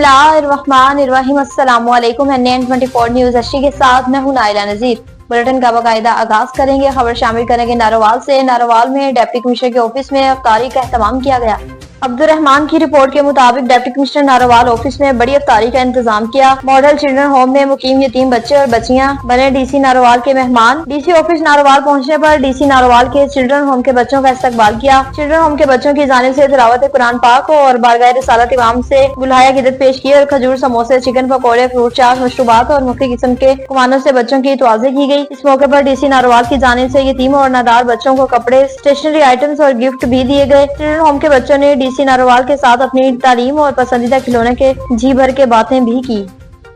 बिस्मिल्लाहिर्रहमानिर्रहीम। अस्सलामु अलैकुम। NN24 न्यूज़ एचडी के साथ मैं हूं नाइला नजीर। बुलेटिन का बाकायदा आगाज करेंगे। खबर शामिल करेंगे नारोवाल से। नारोवाल में डिप्टी कमिश्नर के ऑफिस में अफ्तारी का एहतमाम किया गया। अब्दुर्रहमान की रिपोर्ट के मुताबिक डिप्टी कमिश्नर नारोवाल ऑफिस में बड़ी अफ्तारी का इंतजाम किया। मॉडल चिल्ड्रन होम में मुकीम यतीम बच्चे और बच्चियां बने डीसी नारोवाल के मेहमान। डीसी ऑफिस नारोवाल पहुंचने पर डीसी नारोवाल के चिल्ड्रन होम के बच्चों का इस्तकबाल किया। चिल्ड्रन होम के बच्चों की जानिब से तिलावत कुरान पाक और बारगाह रिसालत इमाम से गुलहाया गिदत पेश की और खजूर, समोसे, चिकन पकौड़े, फ्रूट चाट, मशरूबात और मुख्तलिफ किस्म के पकवानों से बच्चों की तवाज़ी की गई। इस मौके पर डीसी नारोवाल की जानिब से यतीम और नादार बच्चों को कपड़े, स्टेशनरी आइटम्स और गिफ्ट भी दिए गए। चिल्ड्रन होम के बच्चों ने डीसी नारोवाल के साथ अपनी तालीम और पसंदीदा खिलौने के जी भर के बातें भी की।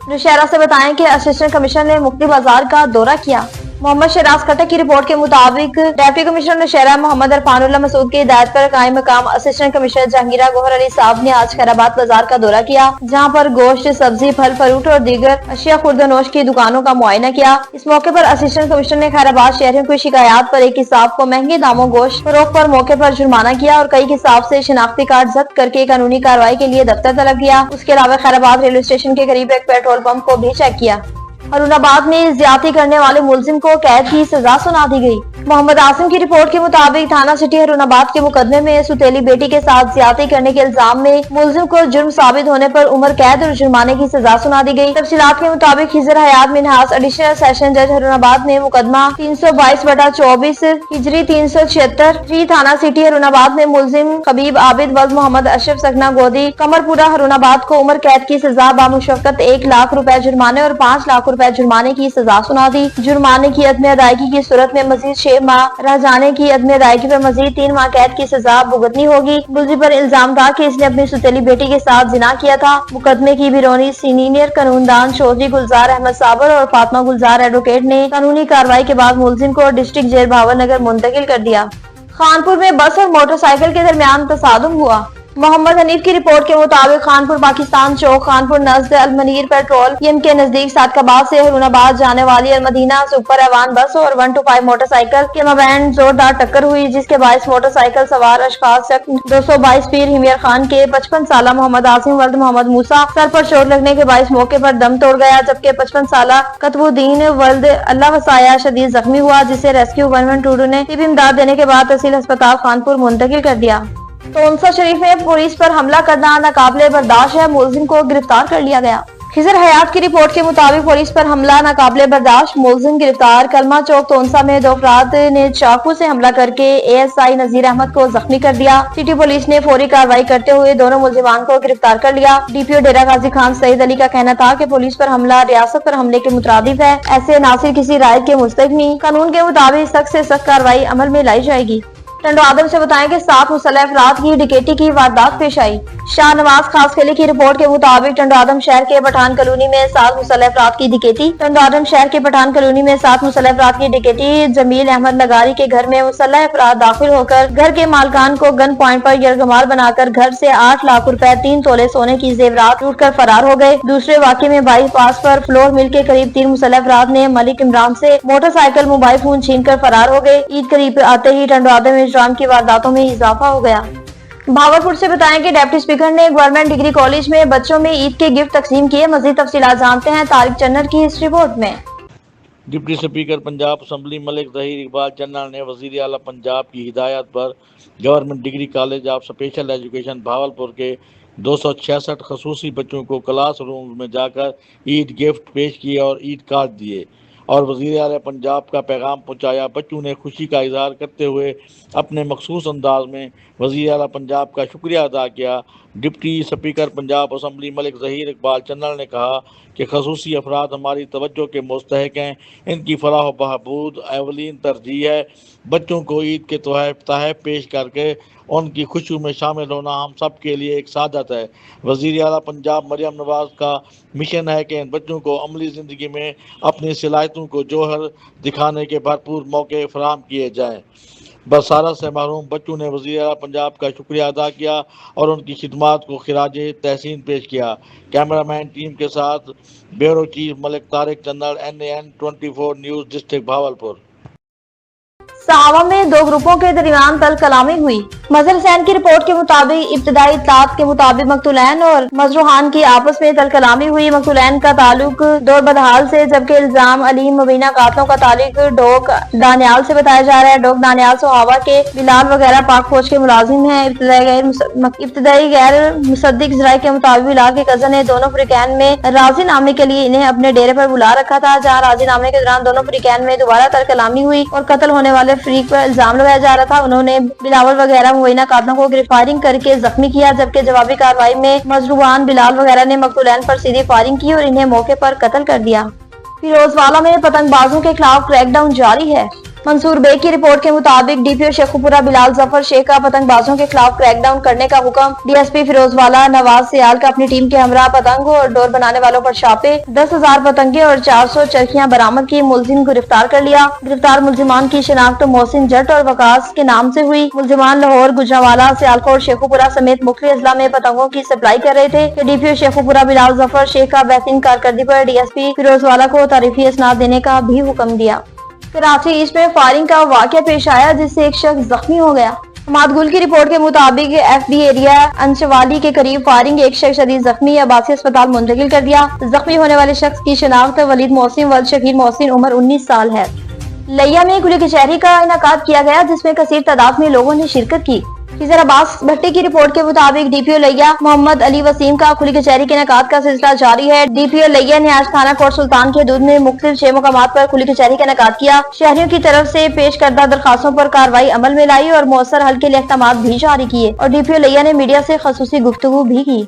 नौशहरा से बताएं कि असिस्टेंट कमिश्नर ने मुफ्ती बाजार का दौरा किया। मोहम्मद शहराज खट्टक की रिपोर्ट के मुताबिक डिप्टी कमिश्नर नौशहरा मोहम्मद अरफानुल्लाह मसूद की हिदायत पर कायम मकाम असिस्टेंट कमिश्नर जहांगीरा गोहर अली साहब ने आज खैराबाद बाजार का दौरा किया, जहां पर गोश्त, सब्जी, फल फ्रूट और दीगर अशिया खुर्दनोश की दुकानों का मुआयना किया। इस मौके पर असिस्टेंट कमिश्नर ने खैराबाद शहरियों की शिकायत पर एक हिसाब को महंगे दामों गोश्त फरोख्त पर मौके पर जुर्माना किया और कई हिसाब से शिनाख्ती कार्ड जब्त करके कानूनी कार्रवाई के लिए दफ्तर तलब किया। उसके अलावा खैराबाद रेलवे स्टेशन के करीब एक पेट्रोल पंप को भी चेक किया। हरुणाबाद में ज्यादती करने वाले मुलजिम को कैद की सजा सुना दी गई। मोहम्मद आसिम की रिपोर्ट के मुताबिक थाना सिटी हरुणाबाद के मुकदमे में सुतेली बेटी के साथ ज्यादती करने के इल्जाम में मुलजिम को जुर्म साबित होने पर उम्र कैद और जुर्माने की सजा सुना दी गई। तफसीलात के मुताबिक खिजर हयात मिनहास एडिशनल सेशन जज हरुणाबाद ने मुकदमा 322/24 हिजरी 376 थाना सिटी हरुणाबाद में मुलजिम खबीब आबिद वल्द मोहम्मद अशरफ सकना गोदी कमरपुरा हरुणाबाद को उम्र कैद की सजा बामुशक्कत 1 लाख रुपए जुर्माने और 5 लाख रुपए जुर्माने की सजा सुना दी। जुर्माने की अदम अदायगी की सूरत में मजीद 6 माह रह जाने की अदम अदायगी पर मजीद 3 माह कैद की सजा भुगतनी होगी। मुलजिम पर इल्जाम था कि इसने अपनी सुतेली बेटी के साथ जिना किया था। मुकदमे की बिरौनी सीनियर कानूनदान चौधरी गुलजार अहमद साबर और फातिमा गुलजार एडवोकेट ने कानूनी कार्रवाई के बाद मुलजिम को डिस्ट्रिक्ट जेल भावनगर मुंतकिल कर दिया। खानपुर में बस और मोटरसाइकिल के दरमियान तसादुम हुआ। मोहम्मद हनीफ की रिपोर्ट के मुताबिक खानपुर पाकिस्तान चौक खानपुर नजद अलमनीर पेट्रोल पंप के नजदीक सादकाबाद से हरुणाबाद जाने वाली अलमदीना सुपर एवान बस और 125 मोटरसाइकिल के मबैन जोरदार टक्कर हुई, जिसके बायस मोटरसाइकिल सवार अशखास 222 पीर हिमियर खान के 55 साल मोहम्मद आसिम वल्द मोहम्मद मूसा सर पर चोट लगने के बायस मौके पर दम तोड़ गया, जबकि 55 साल कतबुद्दीन वल्द अल्लाह वसाया शदीद जख्मी हुआ, जिसे रेस्क्यू 112 ने तिब्बी इमदाद देने के बाद तहसील अस्पताल खानपुर मुंतकिल कर दिया। तोनसा शरीफ में पुलिस पर हमला करना नाकाबिले बर्दाश्त है, मुलजिम को गिरफ्तार कर लिया गया। खिजर हयात की रिपोर्ट के मुताबिक पुलिस पर हमला नाकाबिले बर्दाश्त, मुलजिम गिरफ्तार। कलमा चौक तोनसा में 2 अफराद ने चाकू से हमला करके ASI नजीर अहमद को जख्मी कर दिया। सिटी पुलिस ने फौरी कार्रवाई करते हुए दोनों मुलजिमान को गिरफ्तार कर लिया। DPO डेरा गाजी खान सईद अली का कहना था कि पुलिस पर हमला रियासत पर हमले के मुतरादिफ है। ऐसे नासिर किसी रायत के मुस्तहिक नहीं। कानून के मुताबिक सख्त से सख्त कार्रवाई अमल में लाई जाएगी। टंडो आदम से बताएं कि 7 मुसल्लह अफराद की डकैती की वारदात पेश आई। शाहनवाज खासखेली की रिपोर्ट के मुताबिक टंडो आदम शहर के पठान कॉलोनी में 7 मुसल्लह अफराद की डकैती। टंडो आदम शहर के पठान कॉलोनी में 7 मुसल्लह अफराद की डकैती। जमील अहमद लगारी के घर में मुसल्लह अफराद दाखिल होकर घर के मालकान को गन पॉइंट पर यरगमाल बनाकर घर से 8 लाख रुपए 3 तोले सोने की जेवरात लूट कर फरार हो गए। दूसरे वाक़े में बाईपास पर फ्लोर मिल के करीब 3 मुसल्लह अफराद ने मलिक इमरान से मोटरसाइकिल मोबाइल फोन छीन कर फरार हो गए। ईद करीब आते ही टंडो आदम में इजराम की वारदातों में इजाफा हो गया। भावलपुर से बताएं कि डिप्टी स्पीकर ने गवर्नमेंट डिग्री कॉलेज में बच्चों में ईद के गिफ्ट तकसीम किए। मजीद तफसीलात जानते हैं तारिक चन्नर की इस रिपोर्ट में। Deputy speaker Punjab assembly Malik Zaheer Iqbal चन्ना ने वज़ीर आला पंजाब की हिदायत पर government degree college of special education Bahawalpur के 266 खसूसी बच्चों को क्लास रूम में जाकर ईद गिफ्ट पेश किए और ईद कार्ड दिए और वज़ीर आला पंजाब का पैगाम पहुँचाया। बच्चों ने खुशी का इजहार करते हुए अपने मखसूस अंदाज में वज़ीर आला पंजाब का शुक्रिया अदा किया। Deputy speaker Punjab assembly Malik Zaheer Iqbal चन्ना ने कहा कि खसूसी अफराद हमारी तवज्जो के मुस्तहिक हैं, इनकी फलाह व बहबूद अवलीन तरजीह है। बच्चों को ईद के तोहफ़े पेश करके उनकी खुशियों में शामिल होना हम सब के लिए एक सादत है। वज़ीर आला पंजाब मरियम नवाज का मिशन है कि इन बच्चों को अमली ज़िंदगी में अपनी सलाहियतों को जोहर दिखाने के भरपूर मौके फराहम किए जाएँ। बसारत से महरूम बच्चों ने वज़ीर आला पंजाब का शुक्रिया अदा किया और उनकी खिदमात को खिराज तहसीन पेश किया। कैमरामैन टीम के साथ bureau chief Malik Tariq Channar NN24 news district Bahawalpur. सावा में दो ग्रुपों के दरमियान तल कलामी हुई। मजहर हुसैन की रिपोर्ट के मुताबिक इब्तदाई इत्तलात के मुताबिक मकतूलैन और मजरूहान की आपस में तल कलामी हुई। मकतूलैन का ताल्लुक दौर बदहाल से, जबकि इल्जाम अलीम मुबीना कातलों का ताल्लुक डोक दानियाल से बताया जा रहा है। डोक दानियाल सोहावा के बिलाल वगैरह पाक फौज के मुलाजिम हैं। इब्तदाई गैर मुसद्दिक जराये के मुताबिक बिलाल के कजन ने दोनों फरीकैन में राजी नामे के लिए इन्हें अपने डेरे पर बुला रखा था, जहाँ राजी नामे के दौरान दोनों फरीकैन में दोबारा तल कलामी हुई और कत्ल होने वाले फरीक पर इल्जाम लगाया जा रहा था। उन्होंने बिलावल वगैरह मुबीना कातलों को गिरफ्तारिंग करके जख्मी किया, जबकि जवाबी कार्रवाई में मजरूबान बिलाल वगैरह ने मकतूलैन पर सीधी फायरिंग की और इन्हें मौके पर कत्ल कर दिया। फिरोजवाला में पतंगबाजों के खिलाफ क्रैकडाउन जारी है। मंसूर बेग की रिपोर्ट के मुताबिक डीपीओ शेखुपुरा बिलाल जफर शेख का पतंगबाजों के खिलाफ क्रैकडाउन करने का हुक्म। डीएसपी फिरोजवाला नवाज सियाल का अपनी टीम के हमरा पतंगों और डोर बनाने वालों पर छापे, 10,000 पतंगे और 400 चरखियां बरामद की। मुलजिम गिरफ्तार कर लिया। गिरफ्तार मुलजिमान की शिनाख्त मोहसिन जट और वकास के नाम से हुई। मुलजिमान लाहौर, गुजरांवाला, सियालकोट, शेखुपुरा समेत मुख्तलिफ अजला में पतंगों की सप्लाई कर रहे थे कि डीपीओ शेखुपुरा बिलाल जफर शेख का बेहतरीन कारकर्दगी पर डीएसपी फिरोजवाला को तारीफी इसनाद देने का भी हुक्म दिया। कराची ईस्ट में फायरिंग का वाकया पेश आया, जिससे एक शख्स जख्मी हो गया। हमाद गुल की रिपोर्ट के मुताबिक एफबी एरिया अंशवाली के करीब फायरिंग, एक शख्स शदीद जख्मी, अब्बासी अस्पताल मुंतकिल कर दिया। जख्मी होने वाले शख्स की शिनाख्त वलीद मोहसिन वल्द शकीर मोहसिन, उम्र 19 साल है। लिया में खुली कचहरी का इनेकाद किया गया, जिसमें कसीर तादाद में लोगों ने शिरकत की। खिजर अब्बास भट्टी की रिपोर्ट के मुताबिक डीपीओ लिया मोहम्मद अली वसीम का खुली कचहरी के इनेकाद का सिलसिला जारी है। डीपीओ लिया ने आज थाना कोट सुल्तान के हदूद में मुख्तलिफ 6 मुकामात पर खुली कचहरी का इनेकाद किया। शहरियों की तरफ से पेश करदा दरखास्तों पर कार्रवाई अमल में लाई और मौसर हल के लिए अहकामात भी जारी किए और डीपीओ लिया ने मीडिया से खसूसी गुफ्तगू भी की।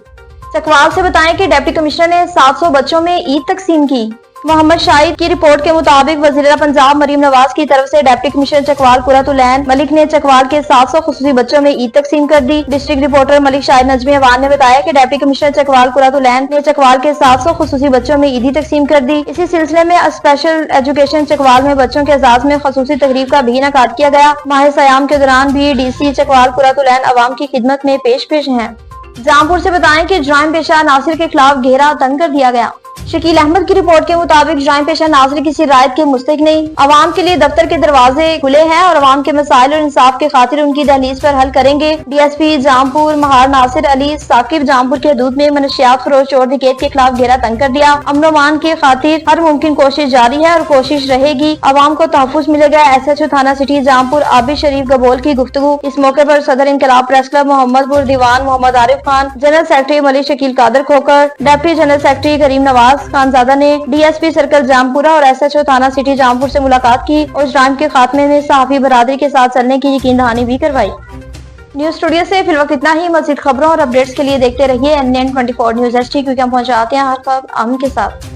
चकवाल से बताएं कि डिप्टी कमिश्नर ने 700 बच्चों में ईद तकसीम की। मोहम्मद शाहिद की रिपोर्ट के मुताबिक वज़ीर पंजाब मरीम नवाज की तरफ से डिप्टी कमिश्नर चकवाल कुरतुलैन मलिक ने चकवाल के 700 खुसूसी बच्चों में ईद तकसीम कर दी। डिस्ट्रिक्ट रिपोर्टर मलिक शाहिद नजमी अवान ने बताया कि डिप्टी कमिश्नर चकवाल कुरतुलैन ने चकवाल के 700 खुसूसी बच्चों में ईदी तकसीम कर दी। इसी सिलसिले में स्पेशल एजुकेशन चकवाल में बच्चों के एजाज में खसूसी तकरीब का भी इनेकाद किया गया। माह सयाम के दौरान भी डीसी चकवाल कुरतुलैन अवाम की खिदमत में पेश हैं। जामपुर से बताएं कि जराइम पेशा नासिर के खिलाफ घेरा तंग कर दिया गया। शकील अहमद की रिपोर्ट के मुताबिक जराइम पेशा नासिर किसी रायत के मुस्तहिक नहीं, अवाम के लिए दफ्तर के दरवाजे खुले हैं और अवाम के मसाइल और इंसाफ के खातिर उनकी दहलीज पर हल करेंगे। डीएसपी जामपुर महार नासिर अली साकिब जामपुर के हदूद में मनशियात फरोश चोर निकेत के खिलाफ घेरा तंग कर दिया। अमन अमान की खातिर हर मुमकिन कोशिश जारी है और कोशिश रहेगी। अवाम को तहफ़्फ़ुज़ मिलेगा। SHO थाना सिटी जामपुर आबिद शरीफ गबोल की गुफ्तगू। इस मौके पर सदर इनकलाब प्रेस क्लब मोहम्मदपुर दीवान मोहम्मद आरिफ खान, जनरल सेक्रेटरी मलिक शकील कादर खोकर, डिप्टी जनरल सेक्रेटरी करीम नवाज खानजादा ने डीएसपी सर्कल जामपुरा और SHO थाना सिटी जामपुर से मुलाकात की और जराइम के खात्मे में सहाफ़ी बरादरी के साथ चलने की यकीन दहानी भी करवाई। न्यूज स्टूडियो से फिलवक्त इतना ही। मज़ीद खबरों और अपडेट्स के लिए देखते रहिए NN24 न्यूज HD, क्योंकि हम पहुंचाते हैं हर खबर आम के साथ।